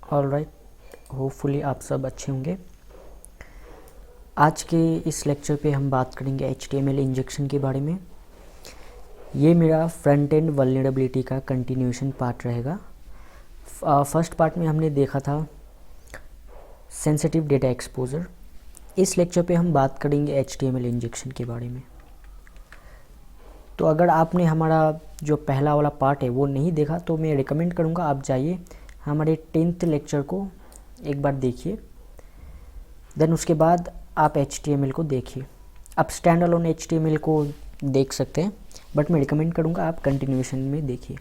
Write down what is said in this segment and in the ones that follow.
Alright, hopefully आप सब अच्छे होंगे। आज के इस लेक्चर पे हम बात करेंगे HTML इंजेक्शन के बारे में। ये मेरा फ्रंट एंड वल्नरेबिलिटी का कंटिन्यूएशन पार्ट रहेगा। फर्स्ट पार्ट में हमने देखा था सेंसिटिव डेटा एक्सपोजर। इस लेक्चर पे हम बात करेंगे HTML इंजेक्शन के बारे में। तो अगर आपने हमारा जो पहला वाला पार्ट है वो नहीं देखा तो मैं रिकमेंड करूँगा आप जाइए हमारे 10th लेक्चर को एक बार देखिए, देन उसके बाद आप HTML को देखिए। आप स्टैंड अलोन HTML को देख सकते हैं, बट मैं रिकमेंड करूँगा आप कंटिन्यूएशन में देखिए।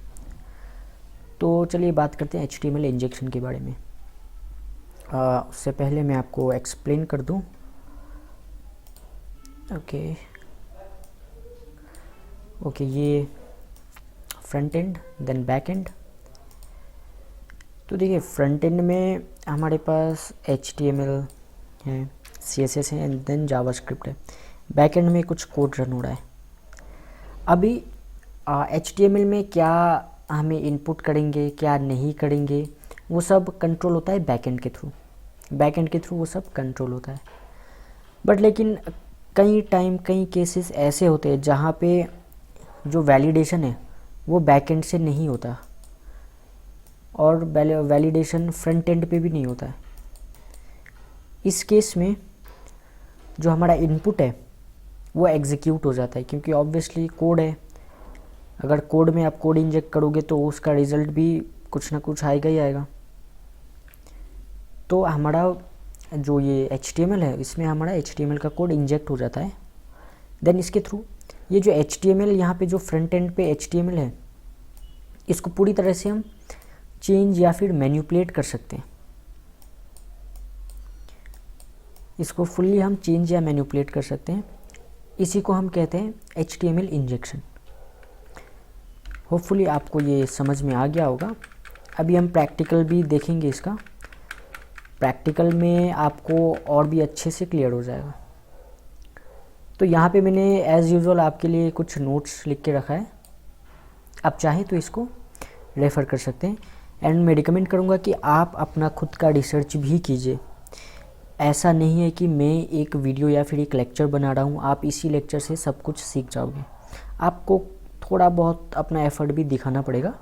तो चलिए बात करते हैं HTML इंजेक्शन के बारे में। उससे पहले मैं आपको एक्सप्लेन कर दूँ। ओके, ये front end then back end. तो देखिए फ्रंट एंड में हमारे पास HTML है, CSS है एंड देन जावास्क्रिप्ट है। बैक एंड में कुछ कोड रन हो रहा है। अभी HTML में क्या हमें इनपुट करेंगे क्या नहीं करेंगे वो सब कंट्रोल होता है बैक एंड के थ्रू। बैक एंड के थ्रू वो सब कंट्रोल होता है। बट लेकिन कई केसेस ऐसे होते हैं जहाँ पे जो वैलिडेशन है वो बैक एंड से नहीं होता और वैलिडेशन फ्रंट एंड पे भी नहीं होता है। इस केस में जो हमारा इनपुट है वो एग्जीक्यूट हो जाता है, क्योंकि ऑब्वियसली कोड है। अगर कोड में आप कोड इंजेक्ट करोगे तो उसका रिज़ल्ट भी कुछ ना कुछ आएगा ही आएगा। तो हमारा जो ये HTML है इसमें हमारा HTML का कोड इंजेक्ट हो जाता है। देन इसके थ्रू ये जो HTML यहाँ पे जो फ्रंट एंड पे HTML है इसको पूरी तरह से हम चेंज या फिर मैनिपुलेट कर सकते हैं। इसको फुल्ली हम चेंज या मैनिपुलेट कर सकते हैं। इसी को हम कहते हैं HTML इंजेक्शन। होपफुली आपको ये समझ में आ गया होगा। अभी हम प्रैक्टिकल भी देखेंगे इसका। प्रैक्टिकल में आपको और भी अच्छे से क्लियर हो जाएगा। तो यहाँ पे मैंने एज़ यूजुअल आपके लिए कुछ नोट्स लिख के रखा है, आप चाहें तो इसको रेफ़र कर सकते हैं। एंड मैं रिकमेंड करूँगा कि आप अपना खुद का रिसर्च भी कीजिए। ऐसा नहीं है कि मैं एक वीडियो या फिर एक लेक्चर बना रहा हूँ, आप इसी लेक्चर से सब कुछ सीख जाओगे। आपको थोड़ा बहुत अपना एफर्ट भी दिखाना पड़ेगा,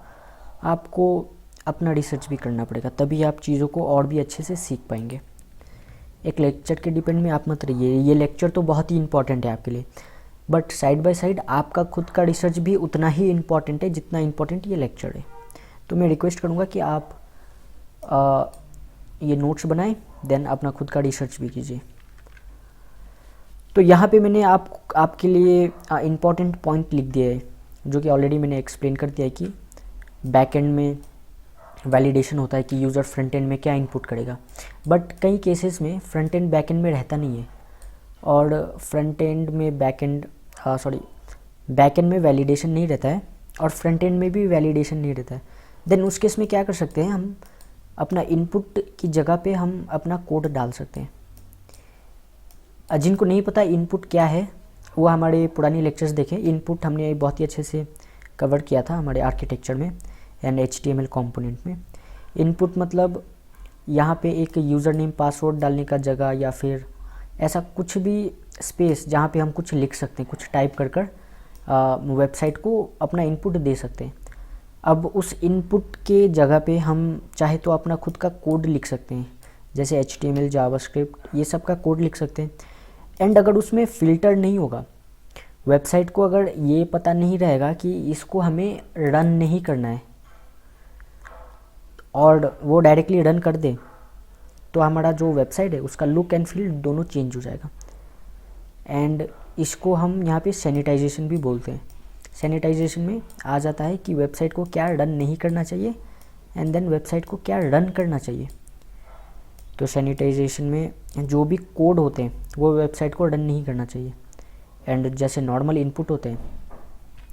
आपको अपना रिसर्च भी करना पड़ेगा, तभी आप चीज़ों को और भी अच्छे से सीख पाएंगे। एक लेक्चर के डिपेंड में आप मत रहिए। ये लेक्चर तो बहुत ही इंपॉर्टेंट है आपके लिए, बट साइड बाय साइड आपका खुद का रिसर्च भी उतना ही इम्पॉर्टेंट है जितना इम्पॉर्टेंट ये लेक्चर है। तो मैं रिक्वेस्ट करूँगा कि आप ये नोट्स बनाएं, देन अपना खुद का रिसर्च भी कीजिए। तो यहाँ पे मैंने आपके लिए इम्पॉर्टेंट पॉइंट लिख दिया है, जो कि ऑलरेडी मैंने एक्सप्लेन कर दिया है कि बैक एंड में वैलिडेशन होता है कि यूज़र फ्रंट एंड में क्या इनपुट करेगा। बट कई केसेस में फ्रंट एंड बैक एंड में रहता नहीं है, और फ्रंट एंड में बैक एंड में वैलिडेशन नहीं रहता है और फ्रंट एंड में भी वैलिडेशन नहीं रहता है। देन उस केस में क्या कर सकते हैं, हम अपना इनपुट की जगह पे हम अपना कोड डाल सकते हैं। जिनको नहीं पता इनपुट क्या है वो हमारे पुरानी लेक्चर्स देखें। इनपुट हमने बहुत ही अच्छे से कवर किया था हमारे आर्किटेक्चर में एंड HTML कंपोनेंट में। इनपुट मतलब यहाँ पे एक यूज़र नेम पासवर्ड डालने का जगह या फिर ऐसा कुछ भी स्पेस जहाँ पे हम कुछ लिख सकते हैं, कुछ टाइप कर वेबसाइट को अपना इनपुट दे सकते हैं। अब उस इनपुट के जगह पे हम चाहे तो अपना खुद का कोड लिख सकते हैं, जैसे HTML जावास्क्रिप्ट ये सब का कोड लिख सकते हैं। एंड अगर उसमें फ़िल्टर नहीं होगा, वेबसाइट को अगर ये पता नहीं रहेगा कि इसको हमें रन नहीं करना है और वो डायरेक्टली रन कर दे, तो हमारा जो वेबसाइट है उसका लुक एंड फील दोनों चेंज हो जाएगा। एंड इसको हम यहाँ पे सैनिटाइजेशन भी बोलते हैं। सैनिटाइजेशन में आ जाता है कि वेबसाइट को क्या रन नहीं करना चाहिए एंड देन वेबसाइट को क्या रन करना चाहिए। तो सैनिटाइजेशन में जो भी कोड होते हैं वो वेबसाइट को रन नहीं करना चाहिए। एंड जैसे नॉर्मल इनपुट होते हैं,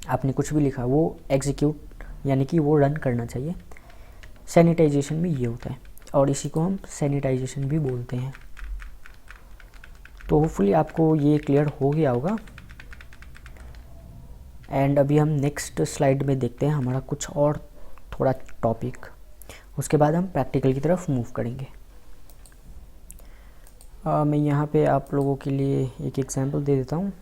आपने कुछ भी लिखा वो एग्जीक्यूट यानी कि वो रन करना चाहिए। सैनिटाइजेशन में ये होता है और इसी को हम सैनिटाइजेशन भी बोलते हैं। तो होपफुली आपको ये क्लियर हो गया होगा। एंड अभी हम नेक्स्ट स्लाइड में देखते हैं हमारा कुछ और थोड़ा टॉपिक। उसके बाद हम प्रैक्टिकल की तरफ मूव करेंगे। मैं यहाँ पे आप लोगों के लिए एक एग्जांपल दे देता हूँ।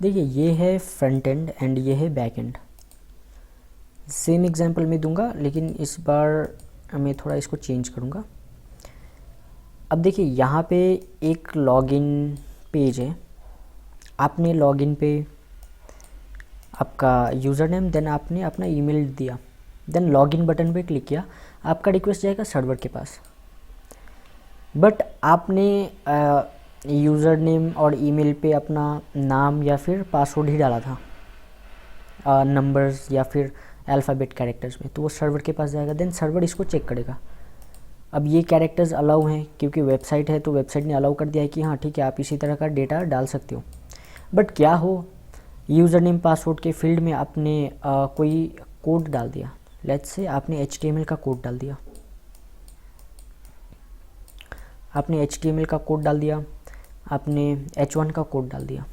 देखिए ये है फ्रंट एंड एंड ये है बैक एंड। सेम एग्जांपल मैं दूंगा, लेकिन इस बार मैं थोड़ा इसको चेंज करूँगा। अब देखिए यहाँ पे एक लॉगिन पेज है। आपने लॉगिन पे आपका यूज़र नेम, देन आपने अपना ईमेल दिया, देन लॉगिन बटन पे क्लिक किया, आपका रिक्वेस्ट जाएगा सर्वर के पास। बट आपने यूज़र नेम और ईमेल पे अपना नाम या फिर पासवर्ड ही डाला था, नंबर्स या फिर अल्फ़ाबेट कैरेक्टर्स में, तो वो सर्वर के पास जाएगा। देन सर्वर इसको चेक करेगा। अब ये कैरेक्टर्स अलाउ हैं क्योंकि वेबसाइट है, तो वेबसाइट ने अलाउ कर दिया है कि हाँ ठीक है, आप इसी तरह का डेटा डाल सकते हो। बट क्या हो, यूज़र नेम पासवर्ड के फील्ड में आपने कोई कोड डाल दिया। लेट्स से आपने HTML का कोड डाल दिया, आपने HTML का कोड डाल दिया, आपने H1 का कोड डाल दिया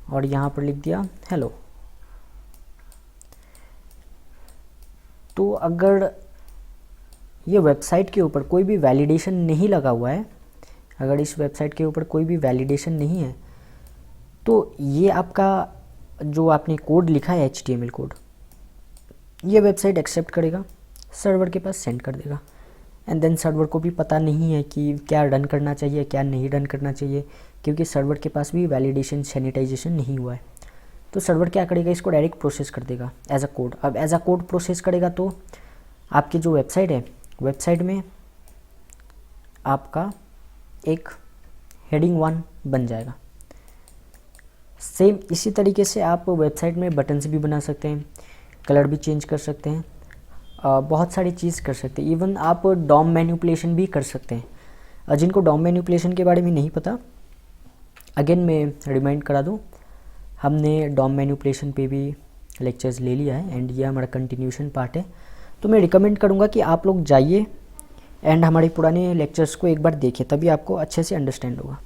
और यहाँ पर लिख दिया हेलो। तो अगर ये वेबसाइट के ऊपर कोई भी वैलिडेशन नहीं लगा हुआ है, अगर इस वेबसाइट के ऊपर कोई भी वैलिडेशन नहीं है, तो ये आपका जो आपने कोड लिखा है HTML कोड, ये वेबसाइट एक्सेप्ट करेगा, सर्वर के पास सेंड कर देगा। एंड देन सर्वर को भी पता नहीं है कि क्या रन करना चाहिए, क्या नहीं रन करना चाहिए, क्योंकि सर्वर के पास भी वैलिडेशन सैनिटाइजेशन नहीं हुआ है। तो सर्वर क्या करेगा, इसको डायरेक्ट प्रोसेस कर देगा एज अ कोड। अब एज अ कोड प्रोसेस करेगा तो आपकी जो वेबसाइट है, वेबसाइट में आपका एक हेडिंग 1 बन जाएगा। सेम इसी तरीके से आप वेबसाइट में बटन्स भी बना सकते हैं, कलर भी चेंज कर सकते हैं, बहुत सारी चीज़ कर सकते हैं। इवन आप डॉम मैनिपुलेशन भी कर सकते हैं। जिनको डॉम मैनिपुलेशन के बारे में नहीं पता, अगेन मैं रिमाइंड करा दूँ, हमने डॉम मैनिपुलेशन पे भी लेक्चर्स ले लिया है एंड ये हमारा कंटिन्यूशन पार्ट है। तो मैं रिकमेंड करूँगा कि आप लोग जाइए एंड हमारे पुराने लेक्चर्स को एक बार देखें, तभी आपको अच्छे से अंडरस्टैंड होगा।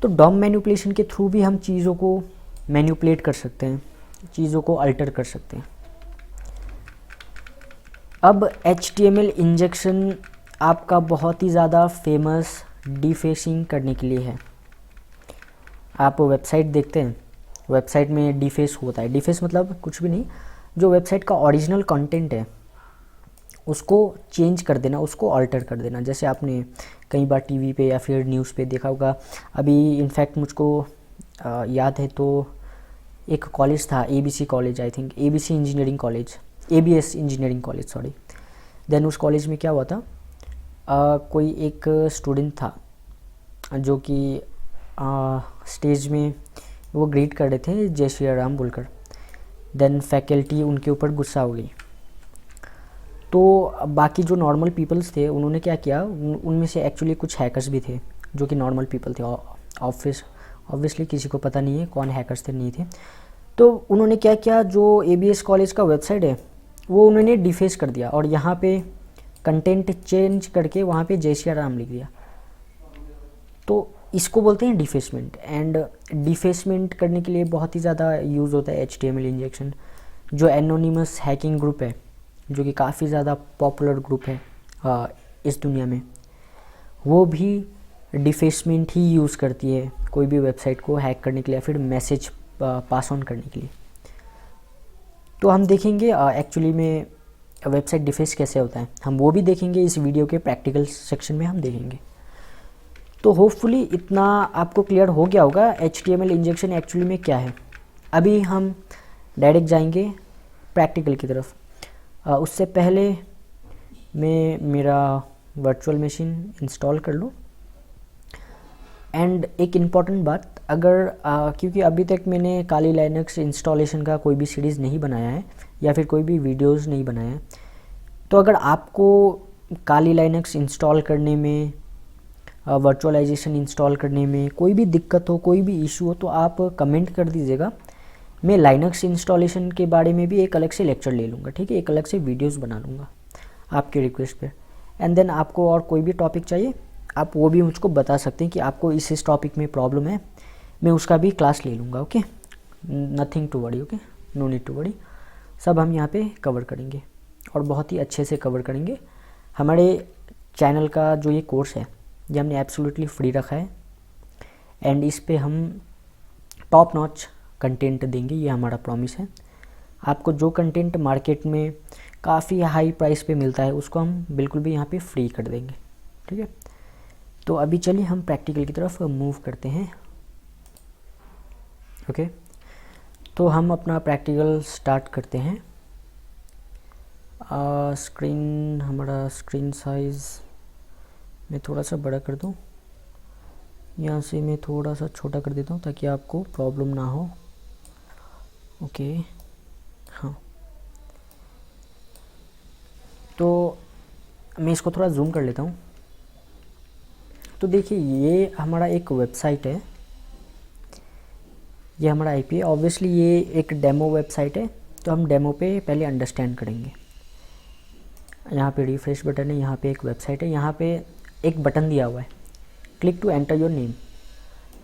तो डॉम मैनिपुलेशन के थ्रू भी हम चीज़ों को मैनिपुलेट कर सकते हैं, चीज़ों को अल्टर कर सकते हैं। अब HTML इंजेक्शन आपका बहुत ही ज़्यादा फेमस डिफेसिंग करने के लिए है। आप वेबसाइट देखते हैं, वेबसाइट में डिफेस होता है। डिफेस मतलब कुछ भी नहीं, जो वेबसाइट का ओरिजिनल कंटेंट है उसको चेंज कर देना, उसको अल्टर कर देना। जैसे आपने कई बार टीवी पे या फिर न्यूज़ पे देखा होगा। अभी इनफैक्ट मुझको याद है तो एक कॉलेज था, ABC college, I think ABC engineering college, ABS engineering college sorry. Then उस कॉलेज में क्या हुआ था, कोई एक स्टूडेंट था जो कि स्टेज में वो ग्रीट कर रहे थे जय श्री राम बोलकर। देन फैकल्टी उनके ऊपर गुस्सा हो गई। तो बाकी जो नॉर्मल पीपल्स थे उन्होंने क्या किया, उनमें से एक्चुअली कुछ हैकर्स भी थे जो कि नॉर्मल पीपल थे। ऑब्वियसली किसी को पता नहीं है कौन हैकर्स थे, नहीं थे। तो उन्होंने क्या किया, जो ABS कॉलेज का वेबसाइट है वो उन्होंने डिफेस कर दिया और यहाँ पे कंटेंट चेंज करके वहाँ पे जय श्री राम लिख दिया। तो इसको बोलते हैं डिफेसमेंट। एंड डिफेसमेंट करने के लिए बहुत ही ज़्यादा यूज़ होता है HTML इंजेक्शन। जो एनोनिमस हैकिंग ग्रुप है, जो कि काफ़ी ज़्यादा पॉपुलर ग्रुप है इस दुनिया में, वो भी डिफेसमेंट ही यूज़ करती है कोई भी वेबसाइट को हैक करने के लिए या फिर मैसेज पास ऑन करने के लिए। तो हम देखेंगे एक्चुअली में वेबसाइट डिफेस कैसे होता है, हम वो भी देखेंगे इस वीडियो के प्रैक्टिकल सेक्शन में हम देखेंगे। तो होपफुली इतना आपको क्लियर हो गया होगा HTML इंजेक्शन एक्चुअली में क्या है। अभी हम डायरेक्ट जाएंगे प्रैक्टिकल की तरफ। उससे पहले मैं मेरा वर्चुअल मशीन इंस्टॉल कर लूँ। एंड एक इम्पॉर्टेंट बात, अगर क्योंकि अभी तक मैंने काली लाइनक्स इंस्टॉलेशन का कोई भी सीरीज़ नहीं बनाया है या फिर कोई भी वीडियोस नहीं बनाया है, तो अगर आपको काली लाइनक्स इंस्टॉल करने में, वर्चुअलाइजेशन इंस्टॉल करने में कोई भी दिक्कत हो, कोई भी इशू हो, तो आप कमेंट कर दीजिएगा। मैं लाइनक्स इंस्टॉलेशन के बारे में भी एक अलग से लेक्चर ले लूँगा, ठीक है, एक अलग से वीडियोस बना लूँगा आपके रिक्वेस्ट पे। एंड देन आपको और कोई भी टॉपिक चाहिए आप वो भी मुझको बता सकते हैं कि आपको इस टॉपिक में प्रॉब्लम है, मैं उसका भी क्लास ले लूँगा। Okay, nothing to worry, okay, no need to worry. सब हम यहाँ पे कवर करेंगे और बहुत ही अच्छे से कवर करेंगे। हमारे चैनल का जो ये कोर्स है ये हमने एब्सोल्युटली फ्री रखा है एंड इस पे हम टॉप नॉच कंटेंट देंगे, ये हमारा प्रॉमिस है। आपको जो कंटेंट मार्केट में काफ़ी हाई प्राइस पे मिलता है उसको हम बिल्कुल भी यहाँ पे फ्री कर देंगे, ठीक है। तो अभी चलिए हम प्रैक्टिकल की तरफ मूव करते हैं, ओके। तो हम अपना प्रैक्टिकल स्टार्ट करते हैं। हमारा स्क्रीन साइज़ मैं थोड़ा सा बड़ा कर दूं, यहाँ से मैं थोड़ा सा छोटा कर देता हूँ ताकि आपको प्रॉब्लम ना हो, ओके। हाँ, तो मैं इसको थोड़ा जूम कर लेता हूँ। तो देखिए ये हमारा एक वेबसाइट है, ये हमारा आईपी है। ऑब्वियसली ये एक डेमो वेबसाइट है, तो हम डेमो पे पहले अंडरस्टैंड करेंगे। यहाँ पे रिफ्रेश बटन है, यहाँ पे एक वेबसाइट है, यहाँ पे एक बटन दिया हुआ है click to enter your name.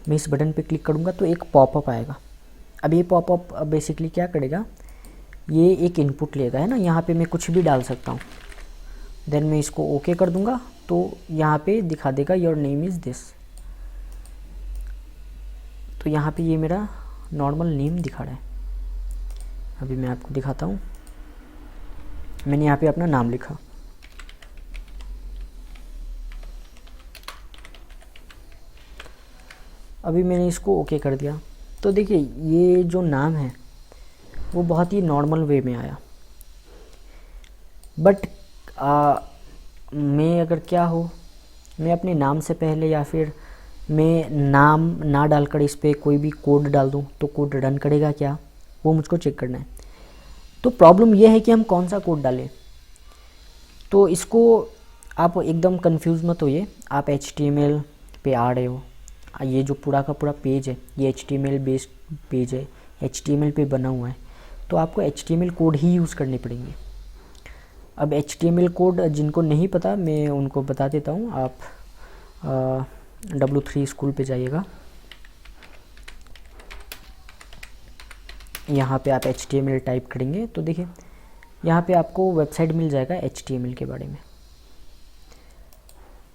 मैं इस बटन पे क्लिक करूँगा तो एक पॉपअप आएगा। अब ये पॉपअप बेसिकली क्या करेगा, ये एक इनपुट लेगा, है ना। यहाँ पे मैं कुछ भी डाल सकता हूँ। देन मैं इसको ओके कर दूँगा तो यहाँ पे दिखा देगा योर नेम इज़ दिस। तो यहाँ पे ये मेरा नॉर्मल नेम दिखा रहा है। अभी मैं आपको दिखाता हूँ, मैंने यहाँ पे अपना नाम लिखा। अभी मैंने इसको ओके कर दिया तो देखिए ये जो नाम है वो बहुत ही नॉर्मल वे में आया। बट मैं अगर क्या हो, मैं अपने नाम से पहले या फिर मैं नाम ना डालकर इस पर कोई भी कोड डाल दूँ तो कोड रन करेगा क्या, वो मुझको चेक करना है। तो प्रॉब्लम ये है कि हम कौन सा कोड डालें। तो इसको आप एकदम कंफ्यूज मत होइए। आप HTML पे आ रहे हो, ये जो पूरा का पूरा पेज है ये HTML बेस्ड पेज है, HTML पे बना हुआ है, तो आपको HTML कोड ही यूज़ करने पड़ेंगे। अब HTML कोड जिनको नहीं पता मैं उनको बता देता हूँ। आप W3 स्कूल पे जाइएगा, यहाँ पे आप HTML टाइप करेंगे तो देखिए यहाँ पे आपको वेबसाइट मिल जाएगा HTML के बारे में।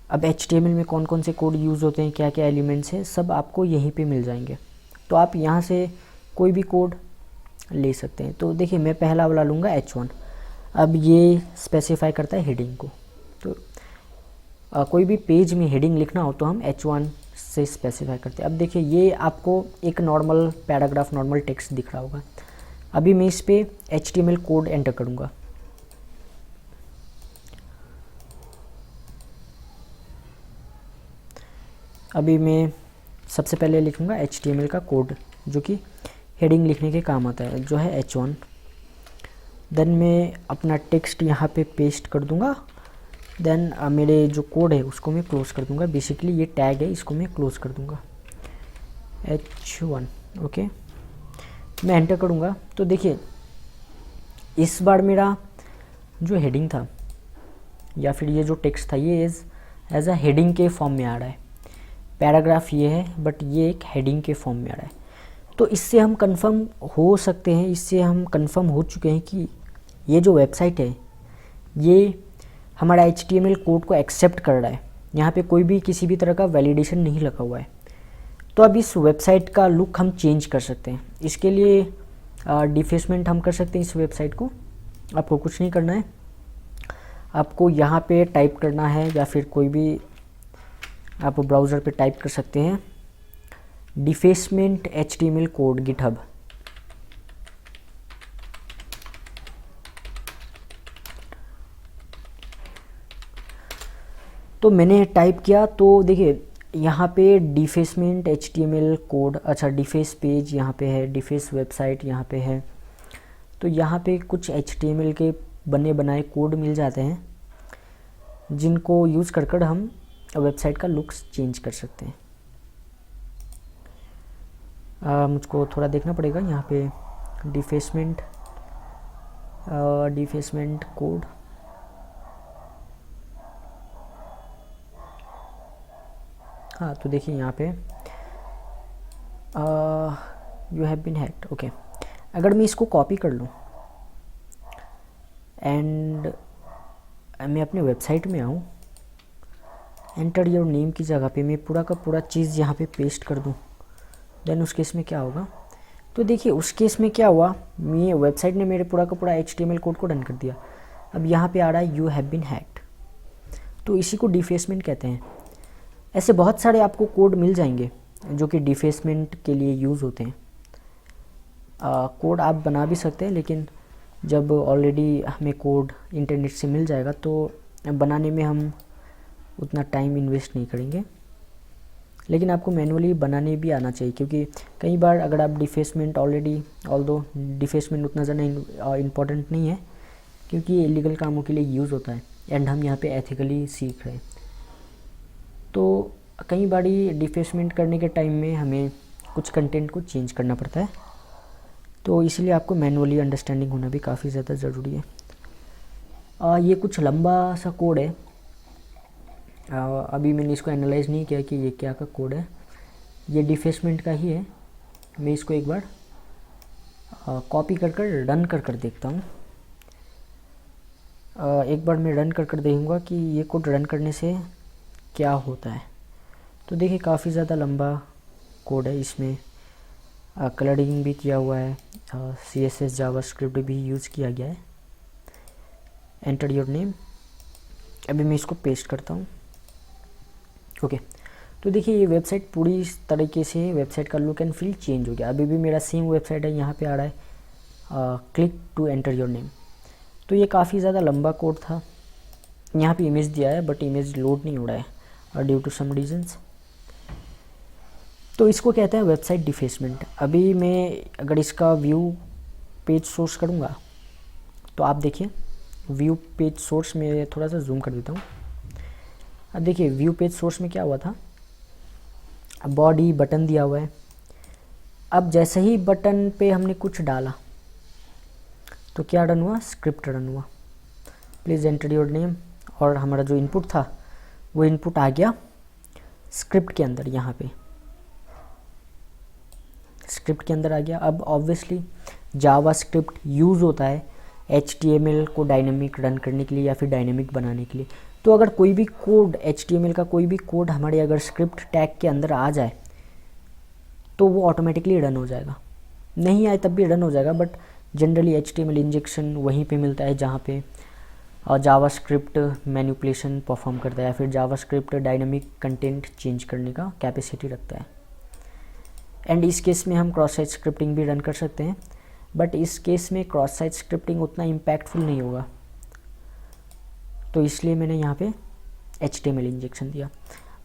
अब HTML में कौन कौन से कोड यूज़ होते हैं, क्या क्या एलिमेंट्स हैं, सब आपको यहीं पे मिल जाएंगे। तो आप यहाँ से कोई भी कोड ले सकते हैं। तो देखिए मैं पहला वाला लूँगा H1। अब ये स्पेसिफाई करता है हेडिंग को। तो कोई भी पेज में हेडिंग लिखना हो तो हम H1 से स्पेसिफाई करते हैं। अब देखिए ये आपको एक नॉर्मल पैराग्राफ, नॉर्मल टेक्स्ट दिख रहा होगा। अभी मैं इस पर HTML कोड एंटर करूँगा। अभी मैं सबसे पहले लिखूँगा HTML का कोड जो कि हेडिंग लिखने के काम आता है, जो है H1। देन मैं अपना टेक्स्ट यहाँ पे पेस्ट कर दूँगा। देन मेरे जो कोड है उसको मैं क्लोज़ कर दूँगा। बेसिकली ये टैग है, इसको मैं क्लोज़ कर दूँगा H1, ओके। मैं एंटर करूँगा तो देखिए इस बार मेरा जो हेडिंग था या फिर ये जो टेक्स्ट था ये एज अ हेडिंग के फॉर्म में आ रहा है। पैराग्राफ ये है बट ये एक हेडिंग के फॉर्म में आ रहा है। तो इससे हम कंफर्म हो सकते हैं, इससे हम कंफर्म हो चुके हैं कि ये जो वेबसाइट है ये हमारा HTML कोड को एक्सेप्ट कर रहा है। यहाँ पे कोई भी किसी भी तरह का वैलिडेशन नहीं लगा हुआ है। तो अब इस वेबसाइट का लुक हम चेंज कर सकते हैं। इसके लिए डिफेसमेंट हम कर सकते हैं इस वेबसाइट को। आपको कुछ नहीं करना है, आपको यहाँ पे टाइप करना है या फिर कोई भी आप ब्राउज़र पे टाइप कर सकते हैं डिफेसमेंट HTML कोड गिटहब। तो मैंने टाइप किया तो देखिए यहाँ पे डिफेसमेंट HTML कोड, अच्छा डिफेस पेज यहाँ पे है, डिफेस वेबसाइट यहाँ पे है। तो यहाँ पे कुछ HTML के बने बनाए कोड मिल जाते हैं जिनको यूज़ कर कर हम वेबसाइट का लुक्स चेंज कर सकते हैं। मुझको थोड़ा देखना पड़ेगा यहाँ पे डिफेसमेंट कोड। हाँ तो देखिए यहाँ पे you have been hacked. Okay, अगर मैं इसको कॉपी कर लूँ एंड मैं अपने वेबसाइट में आऊँ, एंटर योर नेम की जगह पे मैं पूरा का पूरा चीज़ यहाँ पे पेस्ट कर दूँ, देन उस केस में क्या होगा? तो देखिए उस केस में क्या हुआ, मैं वेबसाइट ने मेरे पूरा का पूरा HTML कोड को रन कर दिया। अब यहाँ पे आ रहा है यू हैव बीन हैक्ड, तो इसी को डिफेसमेंट कहते हैं। ऐसे बहुत सारे आपको कोड मिल जाएंगे जो कि डिफेसमेंट के लिए यूज़ होते हैं। कोड आप बना भी सकते हैं, लेकिन जब ऑलरेडी हमें कोड इंटरनेट से मिल जाएगा तो बनाने में हम उतना टाइम इन्वेस्ट नहीं करेंगे। लेकिन आपको मैनुअली बनाने भी आना चाहिए, क्योंकि कई बार अगर आप डिफेसमेंट ऑलरेडी, ऑल्दो डिफेसमेंट उतना ज़्यादा इम्पॉर्टेंट नहीं है क्योंकि ये इलीगल कामों के लिए यूज़ होता है एंड हम यहाँ पे एथिकली सीख रहे हैं, तो कई बारी डिफेसमेंट करने के टाइम में हमें कुछ कंटेंट को चेंज करना पड़ता है, तो इसलिए आपको मैनुअली अंडरस्टैंडिंग होना भी काफ़ी ज़्यादा ज़रूरी है। ये कुछ लंबा सा कोड है, अभी मैंने इसको एनालाइज़ नहीं किया कि ये क्या का कोड है, ये डिफेसमेंट का ही है। मैं इसको एक बार कॉपी कर रन कर देखता हूँ। एक बार मैं रन कर देखूँगा कि ये कोड रन करने से क्या होता है। तो देखिए काफ़ी ज़्यादा लंबा कोड है, इसमें कलरिंग भी किया हुआ है, CSS जावास्क्रिप्ट भी यूज़ किया गया है। एंटर योर नेम, अभी मैं इसको पेस्ट करता हूँ। ओके, तो देखिए ये वेबसाइट पूरी इस तरीके से वेबसाइट का लुक एंड फील चेंज हो गया। अभी भी मेरा सेम वेबसाइट है, यहाँ पे आ रहा है click to enter your name. तो ये काफ़ी ज़्यादा लंबा कोड था। यहाँ पे इमेज दिया है बट इमेज लोड नहीं हो रहा है ड्यू टू सम रीजंस, तो इसको कहते हैं वेबसाइट डिफेसमेंट। अभी मैं अगर इसका व्यू पेज सोर्स करूँगा तो आप देखिए व्यू पेज सोर्स में थोड़ा सा जूम कर देता हूँ। अब देखिए व्यू पेज सोर्स में क्या हुआ था, बॉडी बटन दिया हुआ है। अब जैसे ही बटन पे हमने कुछ डाला तो क्या रन हुआ, स्क्रिप्ट रन हुआ, प्लीज़ एंटर योर नेम, और हमारा जो इनपुट था वो इनपुट आ गया स्क्रिप्ट के अंदर, यहाँ पे स्क्रिप्ट के अंदर आ गया। अब ऑब्वियसली जावास्क्रिप्ट यूज़ होता है HTML को डायनेमिक रन करने के लिए या फिर डायनेमिक बनाने के लिए। तो अगर कोई भी कोड HTML का कोई भी कोड हमारे अगर स्क्रिप्ट टैग के अंदर आ जाए तो वो ऑटोमेटिकली रन हो जाएगा, नहीं आए तब भी रन हो जाएगा, बट जनरली HTML इंजेक्शन वहीं पे मिलता है जहाँ पे जावास्क्रिप्ट मैनिपुलेशन परफॉर्म करता है या फिर जावास्क्रिप्ट डायनेमिक कंटेंट चेंज करने का कैपेसिटी रखता है। एंड इस केस में हम क्रॉस साइट स्क्रिप्टिंग भी रन कर सकते हैं, बट इस केस में क्रॉस साइट स्क्रिप्टिंग उतना इम्पैक्टफुल नहीं होगा, तो इसलिए मैंने यहाँ पे HTML इंजेक्शन दिया।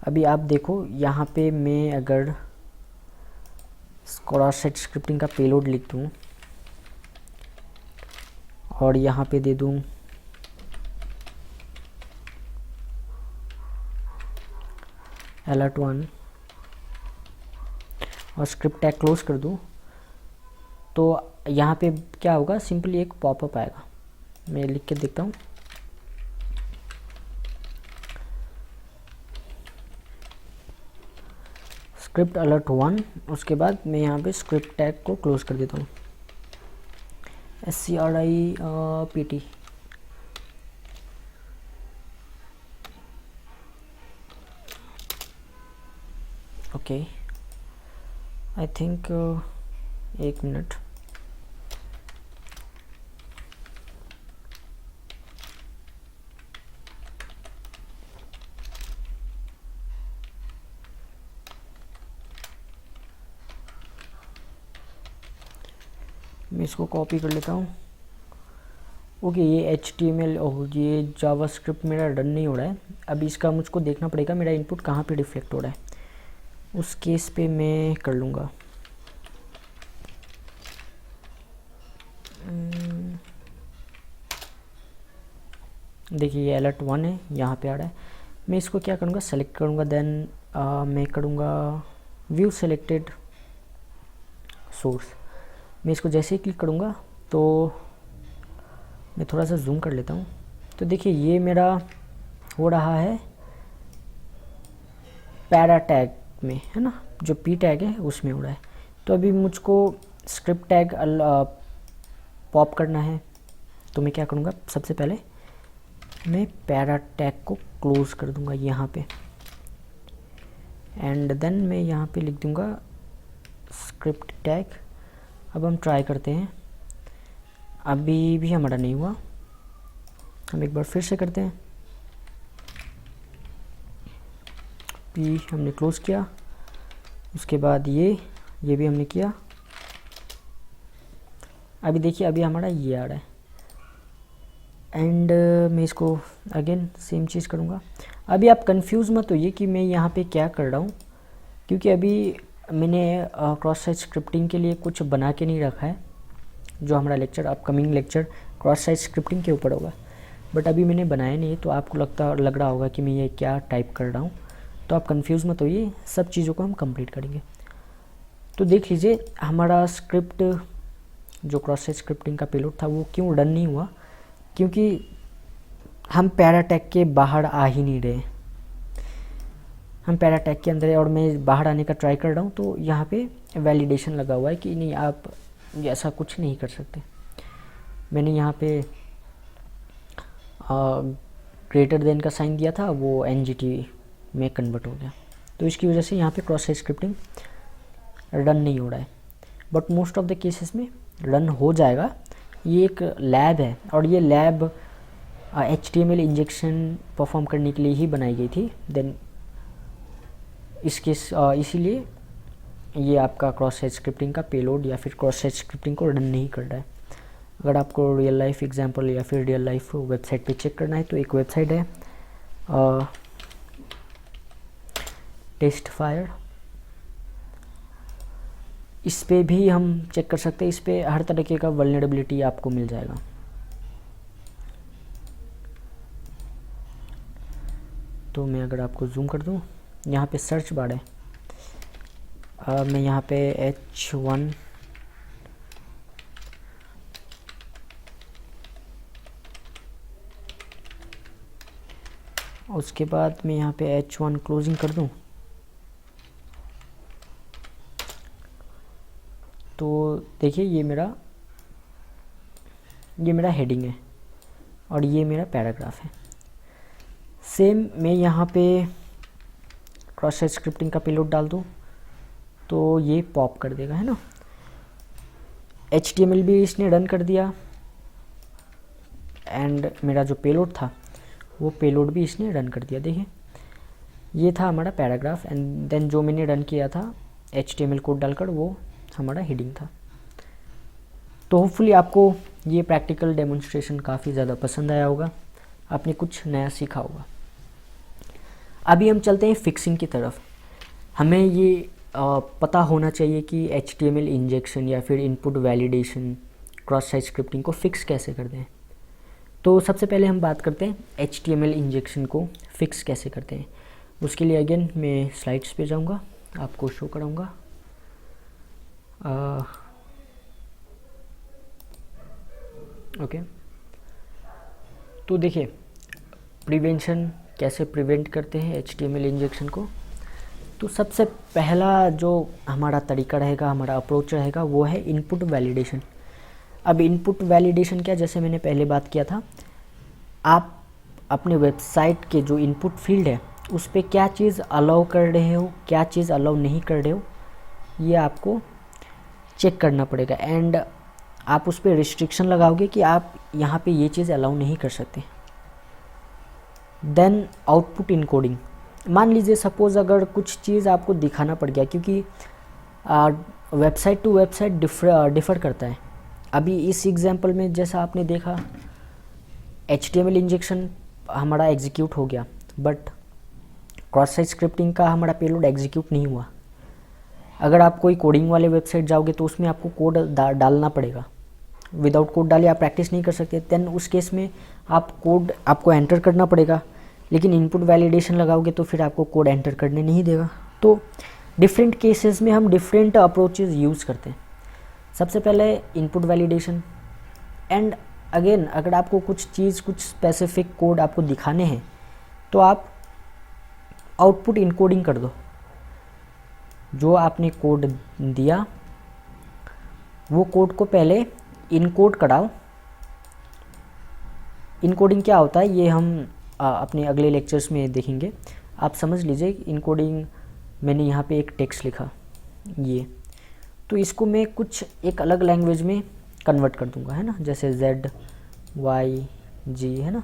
अभी आप देखो यहाँ पे मैं अगर क्रॉस साइट स्क्रिप्टिंग का पेलोड लिख दूँ और यहाँ पे दे दूँ alert1 और स्क्रिप्ट टैग क्लोज कर दूँ, तो यहाँ पे क्या होगा, सिंपली एक पॉपअप आएगा। मैं लिख के देखता हूँ, स्क्रिप्ट अलर्ट 1, उसके बाद मैं यहाँ पे स्क्रिप्ट टैग को क्लोज कर देता हूँ, SCRIPT। Okay, I think 1 minute. मैं इसको कॉपी कर लेता हूँ। ओके, ये HTML और ये जावास्क्रिप्ट मेरा रन नहीं हो रहा है। अब इसका मुझको देखना पड़ेगा मेरा इनपुट कहाँ पे रिफ्लेक्ट हो रहा है, उस केस पे मैं कर लूँगा। देखिए ये alert1 है, यहाँ पे आ रहा है। मैं इसको क्या करूँगा, सेलेक्ट करूँगा, देन मैं करूँगा व्यू सेलेक्टेड सोर्स। मैं इसको जैसे ही क्लिक करूँगा तो मैं थोड़ा सा जूम कर लेता हूँ, तो देखिए ये मेरा हो रहा है पैरा टैग में, है ना, जो P टैग है उसमें हो रहा है। तो अभी मुझको स्क्रिप्ट टैग पॉप करना है तो मैं क्या करूँगा, सबसे पहले मैं पैरा टैग को क्लोज कर दूँगा यहाँ पे, एंड देन मैं यहाँ पे लिख दूँगा स्क्रिप्ट टैग। अब हम ट्राई करते हैं, अभी भी हमारा नहीं हुआ, हम एक बार फिर से करते हैं। पी हमने क्लोज किया, उसके बाद ये भी हमने किया। अभी देखिए अभी हमारा ये आ रहा है, एंड मैं इसको अगेन सेम चीज़ करूँगा। अभी आप कंफ्यूज मत होइए कि मैं यहाँ पे क्या कर रहा हूँ, क्योंकि अभी मैंने क्रॉस साइट स्क्रिप्टिंग के लिए कुछ बना के नहीं रखा है। जो हमारा lecture, upcoming lecture cross site scripting के ऊपर होगा, बट अभी मैंने बनाया नहीं, तो आपको लग रहा होगा कि मैं ये क्या टाइप कर रहा हूँ। तो आप कंफ्यूज मत होइए, सब चीज़ों को हम कंप्लीट करेंगे। तो देख लीजिए हमारा स्क्रिप्ट जो क्रॉस साइट स्क्रिप्टिंग का पेलोड था वो क्यों रन नहीं हुआ, क्योंकि हम पैरा टैग के बाहर आ ही नहीं रहे। हम पैरा टैग के अंदर है और मैं बाहर आने का ट्राई कर रहा हूँ, तो यहाँ पे वैलिडेशन लगा हुआ है कि नहीं आप ऐसा कुछ नहीं कर सकते। मैंने यहाँ पे ग्रेटर देन का साइन दिया था, वो NGT में कन्वर्ट हो गया, तो इसकी वजह से यहाँ पे क्रॉस साइट स्क्रिप्टिंग रन नहीं हो रहा है। But most of the cases में रन हो जाएगा। ये एक लैब है और ये लैब HTML इंजेक्शन परफॉर्म करने के लिए ही बनाई गई थी। देन इसीलिए ये आपका क्रॉस साइट स्क्रिप्टिंग का पेलोड या फिर क्रॉस साइट स्क्रिप्टिंग को रन नहीं कर रहा है। अगर आपको रियल लाइफ एग्जांपल या फिर रियल लाइफ वेबसाइट पे चेक करना है तो एक वेबसाइट है टेस्टफायर, इस पे भी हम चेक कर सकते हैं। इस पे हर तरीके का वल्नरेबिलिटी आपको मिल जाएगा। तो मैं अगर आपको जूम कर दूं, यहाँ पे सर्च बार है, मैं यहाँ पे H1 उसके बाद मैं यहाँ पे H1 क्लोजिंग कर दूं, तो देखिए ये मेरा हेडिंग है और ये मेरा पैराग्राफ है। सेम मैं यहाँ पे क्रॉस साइट स्क्रिप्टिंग का पेलोड डाल दूँ तो ये पॉप कर देगा, है ना। HTML भी इसने रन कर दिया एंड मेरा जो पेलोड था वो पेलोड भी इसने रन कर दिया। देखिए ये था हमारा पैराग्राफ, एंड देन जो मैंने रन किया था HTML कोड डालकर वो हमारा हेडिंग था। तो होपफुली आपको ये प्रैक्टिकल डेमोन्स्ट्रेशन काफ़ी ज़्यादा पसंद आया होगा, आपने कुछ नया सीखा होगा। अभी हम चलते हैं फिक्सिंग की तरफ। हमें ये पता होना चाहिए कि HTML इंजेक्शन या फिर input validation cross site scripting को फिक्स कैसे करते हैं। तो सबसे पहले हम बात करते हैं HTML इंजेक्शन को फिक्स कैसे करते हैं। उसके लिए अगेन मैं स्लाइड्स पे जाऊंगा, आपको शो कराऊंगा। ओके, तो देखिए प्रिवेंशन कैसे प्रिवेंट करते हैं HTML इंजेक्शन को। तो सबसे पहला जो हमारा तरीका रहेगा, हमारा अप्रोच रहेगा, वो है इनपुट वैलिडेशन। अब इनपुट वैलिडेशन क्या, जैसे मैंने पहले बात किया था, आप अपने वेबसाइट के जो इनपुट फील्ड है उस पर क्या चीज़ अलाउ कर रहे हो, क्या चीज़ अलाउ नहीं कर रहे हो, ये आपको चेक करना पड़ेगा। एंड आप उस पर रिस्ट्रिक्शन लगाओगे कि आप यहाँ पे ये चीज़ अलाउ नहीं कर सकते। देन आउटपुट इनकोडिंग, मान लीजिए सपोज़ अगर कुछ चीज़ आपको दिखाना पड़ गया, क्योंकि वेबसाइट टू वेबसाइट डिफ़र करता है। अभी इस एग्जांपल में जैसा आपने देखा HTML इंजेक्शन हमारा एग्जीक्यूट हो गया, बट क्रॉस साइट स्क्रिप्टिंग का हमारा पेलोड एग्जीक्यूट नहीं हुआ। अगर आप कोई कोडिंग वाले वेबसाइट जाओगे तो उसमें आपको कोड डालना पड़ेगा, विदाउट कोड डाले आप प्रैक्टिस नहीं कर सकते। देन उस केस में आप कोड आपको एंटर करना पड़ेगा, लेकिन इनपुट वैलिडेशन लगाओगे तो फिर आपको कोड एंटर करने नहीं देगा। तो डिफरेंट केसेस में हम डिफरेंट अप्रोचेस यूज़ करते हैं। सबसे पहले इनपुट वैलिडेशन, एंड अगेन अगर आपको कुछ स्पेसिफिक कोड आपको दिखाने हैं तो आप आउटपुट इनकोडिंग कर दो। जो आपने कोड दिया वो कोड को पहले इनकोड कराओ। इनकोडिंग क्या होता है ये हम अपने अगले लेक्चर्स में देखेंगे। आप समझ लीजिए इनकोडिंग, मैंने यहाँ पे एक टेक्स्ट लिखा ये, तो इसको मैं कुछ एक अलग लैंग्वेज में कन्वर्ट कर दूंगा, है ना, जैसे ZYG है ना,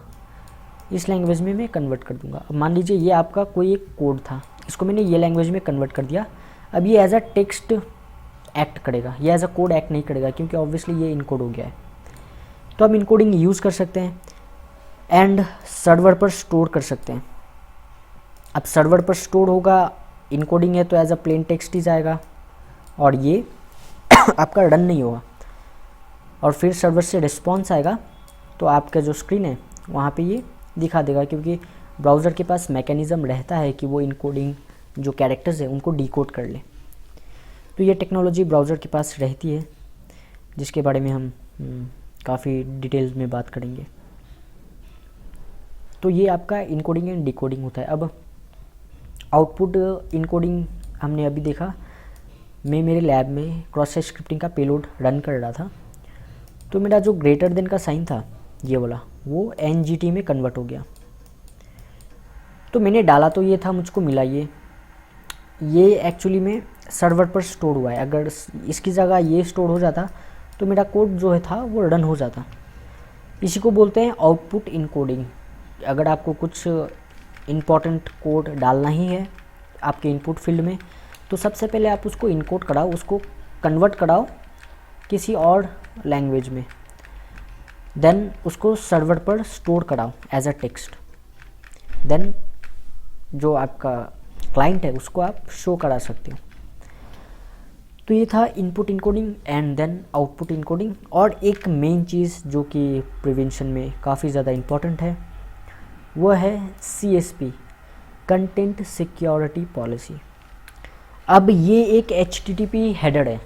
इस लैंग्वेज में मैं कन्वर्ट कर दूंगा। अब मान लीजिए ये आपका कोई एक कोड था, इसको मैंने ये लैंग्वेज में कन्वर्ट कर दिया। अब ये एज अ टेक्स्ट एक्ट करेगा, ये एज अ कोड एक्ट नहीं करेगा क्योंकि ऑब्वियसली ये इनकोड हो गया है। तो हम इनकोडिंग यूज़ कर सकते हैं एंड सर्वर पर स्टोर कर सकते हैं। अब सर्वर पर स्टोर होगा, इनकोडिंग है तो एज अ प्लेन टेक्स्ट ही जाएगा और ये आपका रन नहीं होगा, और फिर सर्वर से रिस्पॉन्स आएगा तो आपका जो स्क्रीन है वहाँ पे ये दिखा देगा, क्योंकि ब्राउज़र के पास मैकेनिज़्म रहता है कि वो इनकोडिंग जो कैरेक्टर्स है उनको डिकोड कर ले। तो ये टेक्नोलॉजी ब्राउज़र के पास रहती है, जिसके बारे में हम काफ़ी डिटेल्स में बात करेंगे। तो ये आपका इनकोडिंग एंड डिकोडिंग होता है। अब आउटपुट इनकोडिंग हमने अभी देखा, मैं मेरे लैब में क्रॉस साइट स्क्रिप्टिंग का पेलोड रन कर रहा था, तो मेरा जो ग्रेटर देन का साइन था ये वाला, वो NGT में कन्वर्ट हो गया। तो मैंने डाला तो ये था, मुझको मिला ये एक्चुअली में सर्वर पर स्टोर हुआ है। अगर इसकी जगह ये स्टोर हो जाता तो मेरा कोड जो है था वो रन हो जाता। इसी को बोलते हैं आउटपुट इनकोडिंग। अगर आपको कुछ इम्पॉर्टेंट कोड डालना ही है आपके इनपुट फील्ड में, तो सबसे पहले आप उसको इनकोड कराओ, उसको कन्वर्ट कराओ किसी और लैंग्वेज में, देन उसको सर्वर पर स्टोर कराओ एज अ टेक्स्ट, देन जो आपका क्लाइंट है उसको आप शो करा सकते हो। तो ये था input encoding and then output encoding. और एक मेन चीज़ जो कि प्रिवेंशन में काफ़ी ज़्यादा इम्पॉर्टेंट है वो है CSP, कंटेंट सिक्योरिटी पॉलिसी। अब ये एक HTTP हेडर है,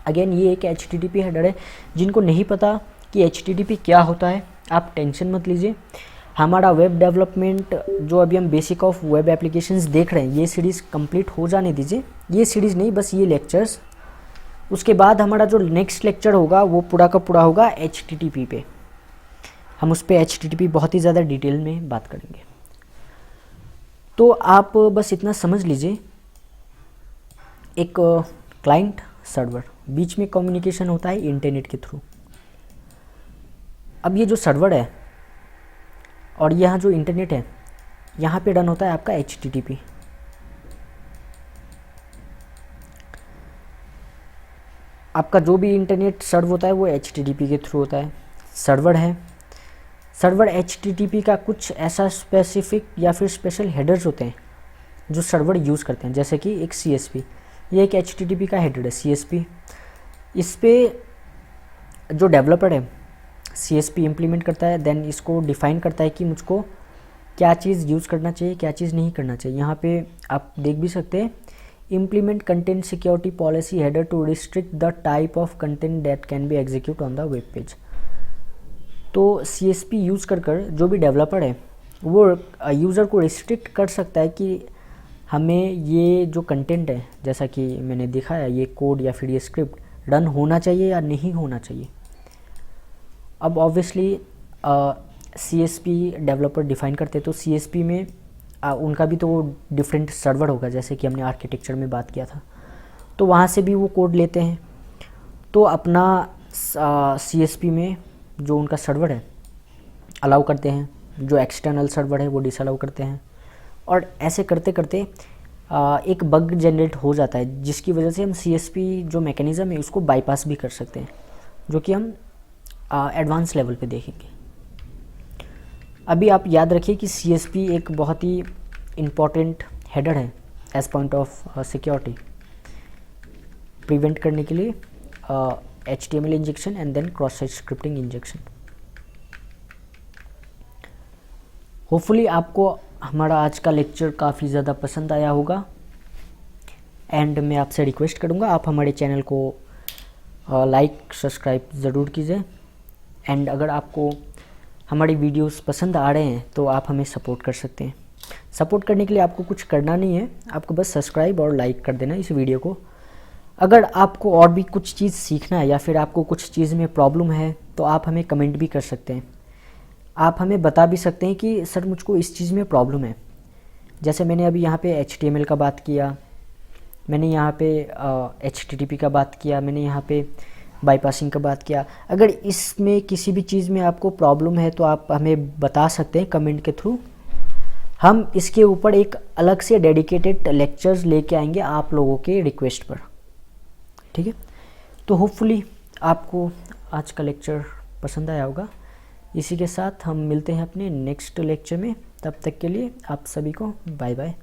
अगेन ये एक HTTP हेडर है। जिनको नहीं पता कि HTTP क्या होता है, आप टेंशन मत लीजिए। हमारा वेब डेवलपमेंट जो अभी हम बेसिक ऑफ वेब एप्लीकेशंस देख रहे हैं, ये सीरीज़ कंप्लीट हो जाने दीजिए। ये सीरीज़ नहीं, बस ये लेक्चर्स, उसके बाद हमारा जो नेक्स्ट लेक्चर होगा वो पूरा का पूरा होगा HTTP पे। हम उस पर HTTP बहुत ही ज़्यादा डिटेल में बात करेंगे। तो आप बस इतना समझ लीजिए, एक क्लाइंट सर्वर, बीच में कम्युनिकेशन होता है इंटरनेट के थ्रू। अब ये जो सर्वर है और यहाँ जो इंटरनेट है, यहाँ पे रन होता है आपका HTTP। आपका जो भी इंटरनेट सर्व होता है वो HTTP के थ्रू होता है। सर्वर है, सर्वर HTTP का कुछ ऐसा स्पेसिफिक या फिर स्पेशल हेडर्स होते हैं जो सर्वर यूज़ करते हैं, जैसे कि एक CSP, ये एक HTTP का हेडर है CSP। इस पे जो डेवलपर है CSP इम्प्लीमेंट करता है, देन इसको डिफ़ाइन करता है कि मुझको क्या चीज़ यूज़ करना चाहिए, क्या चीज़ नहीं करना चाहिए। यहाँ पे आप देख भी सकते हैं, implement content security policy header to restrict the type of content that can be execute on the web page. तो CSP यूज़ कर जो भी डेवलपर है वो यूज़र को रिस्ट्रिक्ट कर सकता है कि हमें ये जो कंटेंट है, जैसा कि मैंने देखा है, ये कोड या फिर ये स्क्रिप्ट रन होना चाहिए या नहीं होना चाहिए। अब ऑब्वियसली CSP डेवलपर डिफ़ाइन करते हैं, तो CSP में उनका भी तो डिफरेंट सर्वर होगा, जैसे कि हमने आर्किटेक्चर में बात किया था, तो वहाँ से भी वो कोड लेते हैं। तो अपना CSP में जो उनका सर्वर है अलाउ करते हैं, जो एक्सटर्नल सर्वर है वो डिसअलाउ करते हैं, और ऐसे करते करते एक बग जनरेट हो जाता है, जिसकी वजह से हम CSP जो मैकेनिज़्म है उसको बाईपास भी कर सकते हैं, जो कि हम एडवांस लेवल पे देखेंगे। अभी आप याद रखिए कि CSP एक बहुत ही इम्पॉर्टेंट हेडर है as point of security, prevent करने के लिए HTML injection and then cross site scripting injection. Hopefully आपको हमारा आज का लेक्चर काफ़ी ज़्यादा पसंद आया होगा, एंड मैं आपसे रिक्वेस्ट करूँगा आप हमारे चैनल को लाइक सब्सक्राइब ज़रूर कीजिए, एंड अगर आपको हमारी वीडियोस पसंद आ रहे हैं तो आप हमें सपोर्ट कर सकते हैं। सपोर्ट करने के लिए आपको कुछ करना नहीं है, आपको बस सब्सक्राइब और लाइक कर देना इस वीडियो को। अगर आपको और भी कुछ चीज़ सीखना है या फिर आपको कुछ चीज़ में प्रॉब्लम है तो आप हमें कमेंट भी कर सकते हैं। आप हमें बता भी सकते हैं कि सर मुझको इस चीज़ में प्रॉब्लम है। जैसे मैंने अभी यहाँ पे HTML का बात किया, मैंने यहाँ पे HTTP का बात किया, मैंने यहाँ पे बाईपासिंग का बात किया। अगर इसमें किसी भी चीज़ में आपको प्रॉब्लम है तो आप हमें बता सकते हैं कमेंट के थ्रू। हम इसके ऊपर एक अलग से डेडिकेटेड लेक्चर्स लेके आएंगे आप लोगों के रिक्वेस्ट पर, ठीक है। तो होपफुली आपको आज का लेक्चर पसंद आया होगा। इसी के साथ हम मिलते हैं अपने नेक्स्ट लेक्चर में। तब तक के लिए आप सभी को बाय बाय।